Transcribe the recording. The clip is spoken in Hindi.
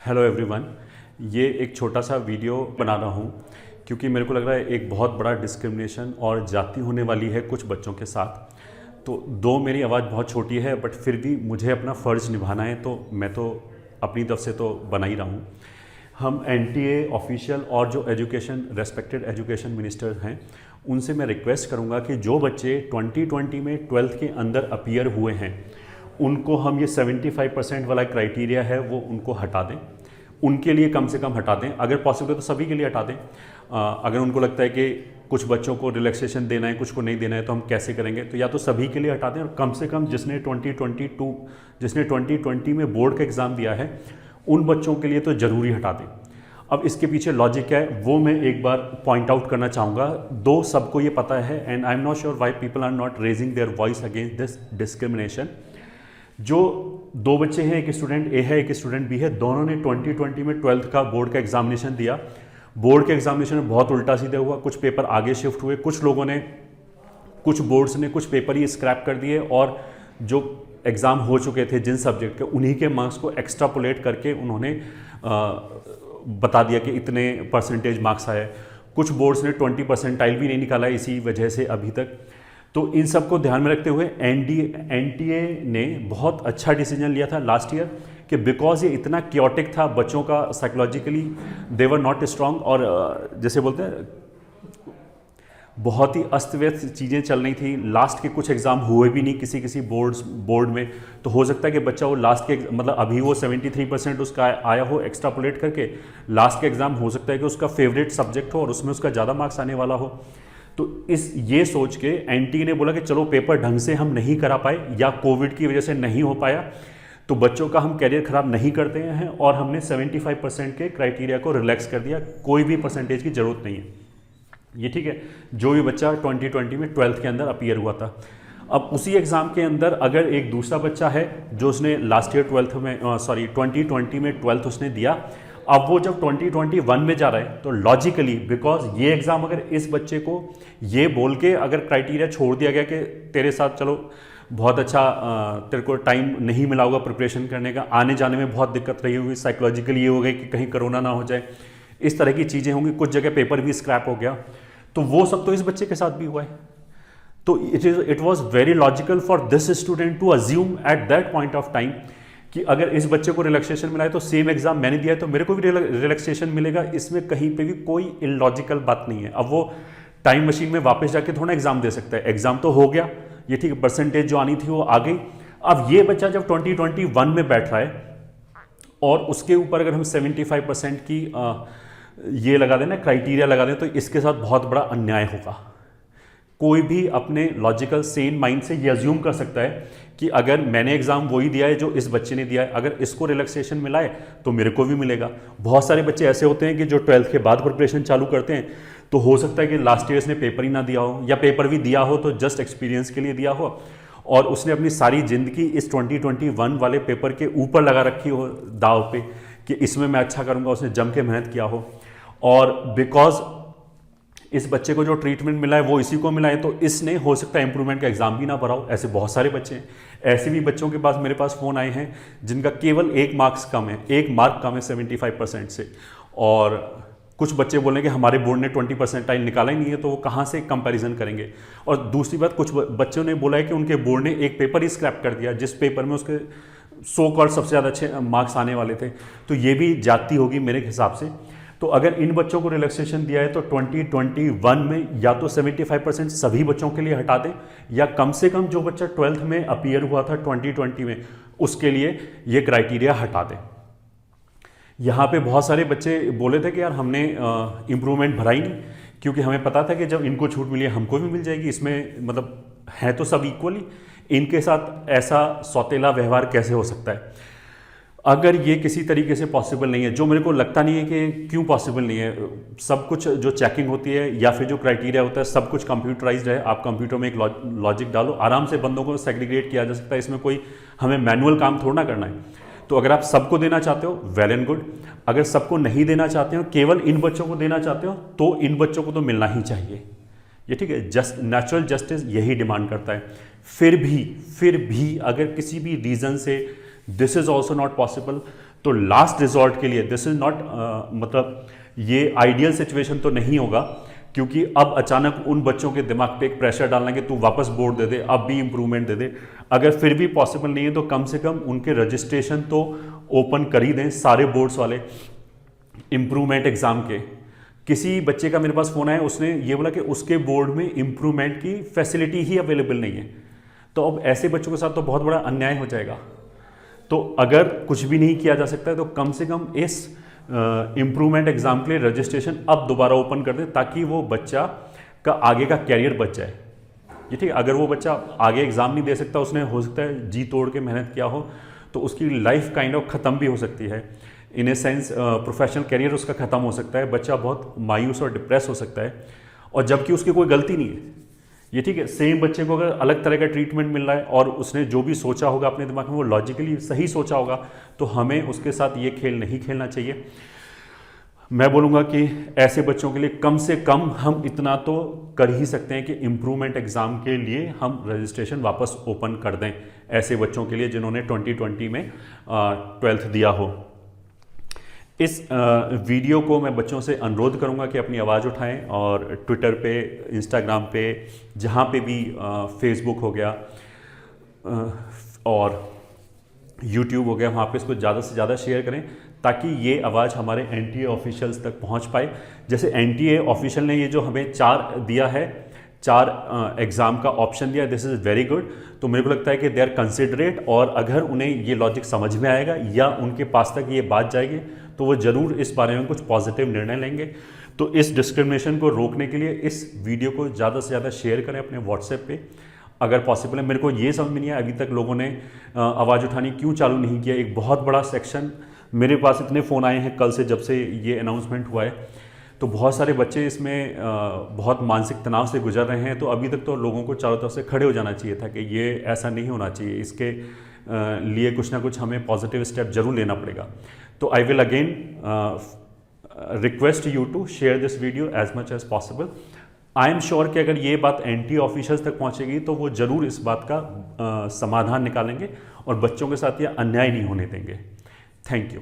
Hello everyone. ये एक छोटा सा वीडियो बना रहा हूँ क्योंकि मेरे को लग रहा है एक बहुत बड़ा डिस्क्रिमिनेशन और जाति होने वाली है कुछ बच्चों के साथ। तो दो मेरी आवाज़ बहुत छोटी है बट फिर भी मुझे अपना फ़र्ज़ निभाना है, तो मैं तो अपनी तरफ से तो बना ही रहा हूँ। हम एनटीए ऑफिशियल और जो एजुकेशन रेस्पेक्टेड एजुकेशन मिनिस्टर हैं उनसे मैं रिक्वेस्ट करूँगा कि जो बच्चे 2020 में 12th के अंदर अपीयर हुए हैं उनको हम ये 75% वाला क्राइटेरिया है वो उनको हटा दें, उनके लिए कम से कम हटा दें। अगर पॉसिबल है तो सभी के लिए हटा दें। अगर उनको लगता है कि कुछ बच्चों को रिलैक्सेशन देना है कुछ को नहीं देना है तो हम कैसे करेंगे, तो या तो सभी के लिए हटा दें और कम से कम जिसने 2020 में बोर्ड का एग्ज़ाम दिया है उन बच्चों के लिए तो ज़रूरी हटा दें। अब इसके पीछे लॉजिक क्या है वो मैं एक बार पॉइंट आउट करना चाहूँगा। दो सबको ये पता है and I am not sure why people are not raising their voice against this discrimination. जो दो बच्चे हैं, एक स्टूडेंट ए है एक स्टूडेंट बी है, दोनों ने 2020 में 12th का बोर्ड का एग्जामिनेशन दिया। बोर्ड के एग्जामिनेशन में बहुत उल्टा सीधा हुआ, कुछ पेपर आगे शिफ्ट हुए, कुछ लोगों ने कुछ बोर्ड्स ने कुछ पेपर ही स्क्रैप कर दिए और जो एग्ज़ाम हो चुके थे जिन सब्जेक्ट के उन्हीं के मार्क्स को एक्स्ट्रापोलेट करके उन्होंने बता दिया कि इतने परसेंटेज मार्क्स आए। कुछ बोर्ड्स ने 20 परसेंटाइल भी नहीं निकाला इसी वजह से अभी तक। तो इन सब को ध्यान में रखते हुए एनटीए ने बहुत अच्छा डिसीजन लिया था लास्ट ईयर कि बिकॉज ये इतना क्योटिक था, बच्चों का psychologically they were not strong और जैसे बोलते हैं बहुत ही अस्त व्यस्त चीज़ें चल रही थी। लास्ट के कुछ एग्ज़ाम हुए भी नहीं किसी बोर्ड में, तो हो सकता है कि बच्चा वो लास्ट के मतलब अभी वो 73% उसका आया हो एक्स्ट्रापोलेट करके, लास्ट के एग्ज़ाम हो सकता है कि उसका फेवरेट सब्जेक्ट हो और उसमें उसका ज़्यादा मार्क्स आने वाला हो। तो ये सोच के एनटी ने बोला कि चलो पेपर ढंग से हम नहीं करा पाए या कोविड की वजह से नहीं हो पाया तो बच्चों का हम कैरियर ख़राब नहीं करते हैं और हमने 75% के क्राइटेरिया को रिलैक्स कर दिया, कोई भी परसेंटेज की ज़रूरत नहीं है। ये ठीक है, जो भी बच्चा 2020 में 12th के अंदर अपीयर हुआ था। अब उसी एग्ज़ाम के अंदर अगर एक दूसरा बच्चा है जो उसने लास्ट ईयर 2020 में 12th उसने दिया, अब वो जब 2021 में जा रहा है तो लॉजिकली बिकॉज ये एग्ज़ाम अगर इस बच्चे को ये बोल के अगर क्राइटेरिया छोड़ दिया गया कि तेरे साथ चलो बहुत अच्छा तेरे को टाइम नहीं मिला होगा प्रिपरेशन करने का, आने जाने में बहुत दिक्कत रही होगी, साइकोलॉजिकली ये हो गई कि कहीं कोरोना ना हो जाए, इस तरह की चीज़ें होंगी, कुछ जगह पेपर भी स्क्रैप हो गया, तो वो सब तो इस बच्चे के साथ भी हुआ है। तो it was very logical for this student to assume at that point of time कि अगर इस बच्चे को रिलैक्सेशन मिला है तो सेम एग्जाम मैंने दिया है तो मेरे को भी रिलैक्सेशन मिलेगा। इसमें कहीं पे भी कोई इलॉजिकल बात नहीं है। अब वो टाइम मशीन में वापस जाके थोड़ा एग्जाम दे सकता है, एग्जाम तो हो गया, ये ठीक है, परसेंटेज जो आनी थी वो आ गई। अब ये बच्चा जब 2021 में बैठ रहा है और उसके ऊपर अगर हम 75% की ये लगा दें ना क्राइटेरिया लगा दें तो इसके साथ बहुत बड़ा अन्याय होगा। कोई भी अपने लॉजिकल सेन माइंड से ये अज्यूम कर सकता है कि अगर मैंने एग्जाम वही दिया है जो इस बच्चे ने दिया है, अगर इसको रिलैक्सेशन मिला है तो मेरे को भी मिलेगा। बहुत सारे बच्चे ऐसे होते हैं कि जो 12th के बाद प्रिपरेशन चालू करते हैं, तो हो सकता है कि लास्ट ईयर ने पेपर ही ना दिया हो या पेपर भी दिया हो तो जस्ट एक्सपीरियंस के लिए दिया हो और उसने अपनी सारी जिंदगी इस 2021 वाले पेपर के ऊपर लगा रखी हो दाव पे कि इसमें मैं अच्छा करूंगा, उसने जम के मेहनत किया हो और बिकॉज इस बच्चे को जो ट्रीटमेंट मिला है वो इसी को मिला है तो इसने हो सकता है इंप्रूवमेंट का एग्जाम भी ना भरा हो। ऐसे बहुत सारे बच्चे हैं। ऐसे भी बच्चों के पास मेरे पास फ़ोन आए हैं जिनका केवल एक मार्क कम है 75% से, और कुछ बच्चे बोले कि हमारे बोर्ड ने 20 परसेंटाइल निकाला ही नहीं है, तो वो कहाँ से कंपैरिजन करेंगे। और दूसरी बात, कुछ बच्चों ने बोला है कि उनके बोर्ड ने एक पेपर ही स्क्रैप कर दिया जिस पेपर में उसके सो कॉल्ड सबसे ज़्यादा अच्छे मार्क्स आने वाले थे। तो ये भी जाती होगी मेरे हिसाब से। तो अगर इन बच्चों को रिलैक्सेशन दिया है तो 2021 में या तो 75% सभी बच्चों के लिए हटा दें या कम से कम जो बच्चा 12th में अपीयर हुआ था 2020 में उसके लिए ये क्राइटेरिया हटा दें। यहाँ पे बहुत सारे बच्चे बोले थे कि यार हमने इम्प्रूवमेंट भरा ही नहीं क्योंकि हमें पता था कि जब इनको छूट मिली है हमको भी मिल जाएगी, इसमें मतलब है तो सब इक्वली, इनके साथ ऐसा सौतेला व्यवहार कैसे हो सकता है। अगर ये किसी तरीके से पॉसिबल नहीं है, जो मेरे को लगता नहीं है कि क्यों पॉसिबल नहीं है, सब कुछ जो चेकिंग होती है या फिर जो क्राइटेरिया होता है सब कुछ कंप्यूटराइज्ड है। आप कंप्यूटर में एक लॉजिक डालो, आराम से बंदों को सेग्रीगेट किया जा सकता है। इसमें कोई हमें मैनुअल काम थोड़ा ना करना है। तो अगर आप सबको देना चाहते हो वेल एंड गुड, अगर सबको नहीं देना चाहते हो, केवल इन बच्चों को देना चाहते हो तो इन बच्चों को तो मिलना ही चाहिए। ये ठीक है, नेचुरल जस्टिस यही डिमांड करता है। फिर भी अगर किसी भी रीज़न से this is also not possible तो लास्ट रिजॉर्ट के लिए दिस इज नॉट मतलब ये आइडियल सिचुएशन तो नहीं होगा, क्योंकि अब अचानक उन बच्चों के दिमाग पे एक प्रेशर डालना कि तू वापस बोर्ड दे दे, अब भी इंप्रूवमेंट दे दे। अगर फिर भी पॉसिबल नहीं है तो कम से कम उनके रजिस्ट्रेशन तो ओपन कर ही दें सारे बोर्ड्स वाले इंप्रूवमेंट एग्जाम के। किसी बच्चे का मेरे पास फोन आया, उसने ये बोला कि उसके बोर्ड में इंप्रूवमेंट की फैसिलिटी ही अवेलेबल नहीं है। तो अब ऐसे बच्चों के साथ तो बहुत बड़ा अन्याय हो जाएगा। तो अगर कुछ भी नहीं किया जा सकता है तो कम से कम इस इम्प्रूवमेंट एग्जाम के लिए रजिस्ट्रेशन अब दोबारा ओपन कर दें, ताकि वो बच्चा का आगे का कैरियर बच जाए। ये ठीक है, अगर वो बच्चा आगे एग्जाम नहीं दे सकता, उसने हो सकता है जी तोड़ के मेहनत किया हो, तो उसकी लाइफ काइंड ऑफ ख़त्म भी हो सकती है। इन ए सेंस प्रोफेशनल कैरियर उसका ख़त्म हो सकता है, बच्चा बहुत मायूस और डिप्रेस हो सकता है, और जबकि उसकी कोई गलती नहीं है। ये ठीक है, सेम बच्चे को अगर अलग तरह का ट्रीटमेंट मिल रहा है और उसने जो भी सोचा होगा अपने दिमाग में वो लॉजिकली सही सोचा होगा, तो हमें उसके साथ ये खेल नहीं खेलना चाहिए। मैं बोलूँगा कि ऐसे बच्चों के लिए कम से कम हम इतना तो कर ही सकते हैं कि इम्प्रूवमेंट एग्ज़ाम के लिए हम रजिस्ट्रेशन वापस ओपन कर दें ऐसे बच्चों के लिए जिन्होंने 2020 में 12th दिया हो। इस वीडियो को मैं बच्चों से अनुरोध करूंगा कि अपनी आवाज़ उठाएं और ट्विटर पे, इंस्टाग्राम पे, जहाँ पे भी, फेसबुक हो गया और यूट्यूब हो गया, वहाँ पे इसको ज़्यादा से ज़्यादा शेयर करें, ताकि ये आवाज़ हमारे एनटीए ऑफिशियल्स तक पहुँच पाए। जैसे एनटीए ऑफिशियल ने ये जो हमें 4 दिया है, 4 एग्ज़ाम का ऑप्शन दिया, दिस इज़ वेरी गुड। तो मेरे को लगता है कि दे आर कंसिडरेट, और अगर उन्हें ये लॉजिक समझ में आएगा या उनके पास तक ये बात जाएगी तो वो ज़रूर इस बारे में कुछ पॉजिटिव निर्णय लेंगे। तो इस डिस्क्रिमिनेशन को रोकने के लिए इस वीडियो को ज़्यादा से ज़्यादा शेयर करें अपने व्हाट्सएप पे अगर पॉसिबल है। मेरे को ये समझ में नहीं आया अभी तक लोगों ने आवाज़ उठानी क्यों चालू नहीं किया। एक बहुत बड़ा सेक्शन, मेरे पास इतने फ़ोन आए हैं कल से जब से ये अनाउंसमेंट हुआ है, तो बहुत सारे बच्चे इसमें बहुत मानसिक तनाव से गुजर रहे हैं। तो अभी तक तो लोगों को चारों तरफ से खड़े हो जाना चाहिए था कि ये ऐसा नहीं होना चाहिए, इसके लिए कुछ ना कुछ हमें पॉजिटिव स्टेप जरूर लेना पड़ेगा। तो I will again request you to share this video as much as possible. I am sure कि अगर ये बात एनटी ऑफिशियल्स तक पहुंचेगी तो वो ज़रूर इस बात का समाधान निकालेंगे और बच्चों के साथ ये अन्याय नहीं होने देंगे। Thank you.